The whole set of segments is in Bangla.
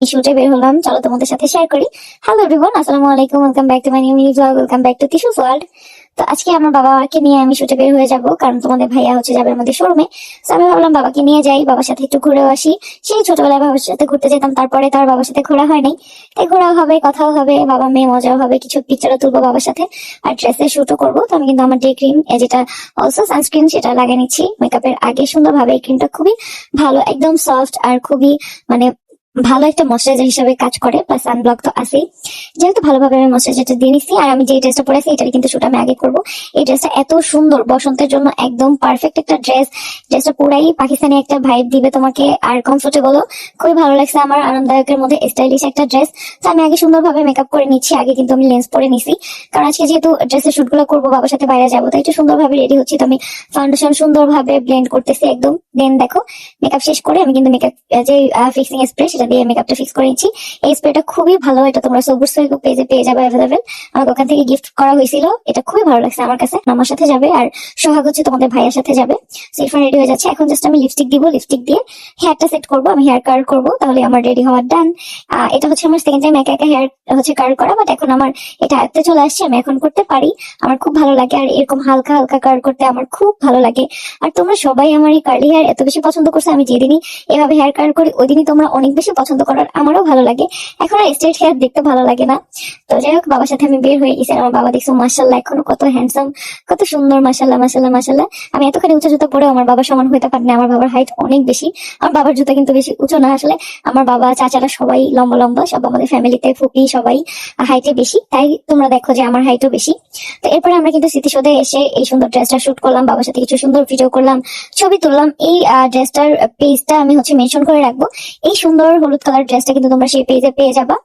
শুটে বের হলাম, চলো তোমাদের সাথে শেয়ার করি। হ্যালো এভরিওয়ান, আসসালামু আলাইকুম, welcome back to my new blog, welcome back to Tishu's world. তো আজকে আমার বাবাকে নিয়ে আমি শুটে বের হয়ে যাব, কারণ তোমাদের ভাইয়া যাবে আমাদের শোরুমে। তো আমি ভাবলাম বাবাকে নিয়ে যাই, বাবার সাথে একটু ঘুরেও আসি। সেই ছোটবেলায় বাবার সাথে ঘুরতে যেতাম, তারপরে তার বাবার সাথে ঘোরা হয় নাই। তাই ঘোরাও হবে, কথাও হবে, বাবা মেয়ে মজাও হবে, কিছু পিকচারও তুলবো বাবার সাথে, আর ড্রেসের শুটও করবো। তো আমি কিন্তু আমার ডে ক্রিম, যেটা অলসো সানস্ক্রিন, সেটা লাগিয়ে নিচ্ছি মেকআপের আগে সুন্দরভাবে। এই ক্রিমটা খুবই ভালো, একদম সফট আর খুবই মানে ভালো একটা ময়শ্চারাইজার হিসেবে কাজ করে, প্লাস সানব্লক তো আছেই। যেহেতু ভালোভাবে আমি ময়শ্চারাইজারটা দিয়ে নিচ্ছি, আর আমি যে ড্রেসটা পরেছি এটার কিন্তু শুট আমি আগে করবো। এই ড্রেসটা এত সুন্দর, বসন্তের জন্য একদম পারফেক্ট একটা ড্রেস। ড্রেসটা পুরাই পাকিস্তানি একটা ভাইব দিবে তোমাকে, আর কমফোর্টেবলও খুবই ভালো লাগছে আমার, আরামদায়কের মধ্যে স্টাইলিশ একটা ড্রেস। তো আমি আগে সুন্দরভাবে মেকআপ করে নিচ্ছি, আগে কিন্তু আমি লেন্স পরে নিছি, কারণ আজকে যেহেতু ড্রেসের শুট গুলো করবো, বাবার সাথে বাইরে যাবো, তাই একটু সুন্দরভাবে রেডি হচ্ছি। তো আমি ফাউন্ডেশন সুন্দরভাবে ব্লেন্ড করতেছি একদম। দেন দেখো, মেকআপ শেষ করে আমি কিন্তু মেকআপ যে ফিক্সিং স্প্রে, সেটা দিয়ে মেকআপটা ফিক্স করে নিচ্ছি। এই স্প্রেটা খুবই ভালো, এটা তোমরা সবুজ পেজে পেয়ে যাবে অ্যাভেলেবেল। আমাকে ওখান থেকে গিফট করা হয়েছিল, এটা খুবই ভালো লাগছে আমার কাছে। আমার সাথে যাবে, আর সোহাগ হচ্ছে তোমাদের ভাইয়ের সাথে যাবে। সিরফান রেডি হয়ে যাচ্ছে, এখন জাস্ট আমি লিপস্টিক দিব, লিপস্টিক দিয়ে হেয়ারটা সেট করবো, আমি হেয়ার কার্ল করবো, তাহলে আমার রেডি হওয়ার ডান। এটা হচ্ছে আমার সেকেন্ড টাইম একা একা হেয়ার হচ্ছে কার্ল করা, বাট এখন আমার এটা আয়ত্তে চলে আসছে, আমি এখন করতে পারি। আমার খুব ভালো লাগে, আর এরকম হালকা হালকা কার্ল করতে আমার খুব ভালো লাগে। আর তোমরা সবাই আমার এই কার্লি হেয়ার এত বেশি পছন্দ করছো, আমি যেদিনই এভাবে হেয়ার কার্ল করি ওই দিনই তোমরা অনেক বেশি পছন্দ করো, আর আমারও ভালো লাগে। এখন আর স্ট্রেট হেয়ার দেখতে ভালো লাগে না। তো যাই হোক, বাবার সাথে আমি বের হয়ে গেছি, আর আমার বাবা দেখছো মাশাল্লাহ এখনো কত হ্যান্ডসাম, কত সুন্দর, মাশাল্লাহ মাশাল্লাহ মাশাল্লাহ। আমি এতখানি উঁচু জুতা পরে আমার বাবার সমান হইতে পারি না, আমার বাবার হাইট অনেক বেশি। আমার বাবার জুতা কিন্তু বেশি উঁচু না আসলে, আমার বাবা চাচারা সবাই লম্বা লম্বা, সব আমাদের ফ্যামিলিতে ফুপি সবাই হাইটে বেশি, তাই তোমরা দেখো যে আমার হাইটও বেশি। তো এরপরে আমরা কিন্তু স্মৃতিসৌধে এসে এই সুন্দর ড্রেসটা শুট করলাম, বাবার সাথে কিছু সুন্দর ভিডিও করলাম, ছবি তুললাম। এই ড্রেসটার পেজটা আমি হচ্ছে মেনশন করে রাখবো। এই সুন্দর হলুদ কালার ড্রেসটা কিন্তু তোমরা সেই পেজে পেয়ে যাবা।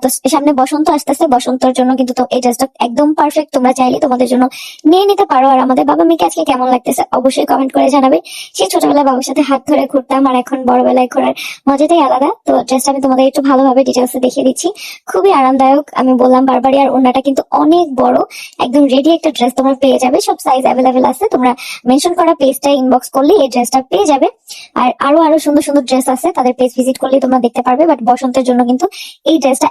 তো সামনে বসন্ত আসতেছে, বসন্তের জন্য কিন্তু তো এই ড্রেসটা একদম পারফেক্ট, তোমরা চাইলে তোমাদের জন্য নিয়ে নিতে পারো। আর আমাদের বাবা মেয়েকে আজকে কেমন লাগতেছে অবশ্যই কমেন্ট করে জানাবে। সেই ছোটবেলায় বাবার সাথে হাত ধরে ঘুরতাম, আর এখন বড়বেলায় ঘোরার মজাটাই আলাদা। তো ড্রেসটা আমি তোমাদের একটু ভালোভাবে ডিটেলসে দেখিয়ে দিচ্ছি, খুবই আরামদায়ক, আমি বললাম বারবারই। আর ওড়নাটা কিন্তু অনেক বড়, একদম রেডি একটা ড্রেস তোমরা পেয়ে যাবে, সব সাইজ অ্যাভেলেবেল আছে। তোমরা মেনশন করা পেজটা ইনবক্স করলে এই ড্রেসটা পেয়ে যাবে। আর আরো আরো সুন্দর সুন্দর ড্রেস আছে, তাদের পেজ ভিজিট করলে তোমরা দেখতে পারবে। বাট বসন্তের জন্য কিন্তু এই ড্রেসটা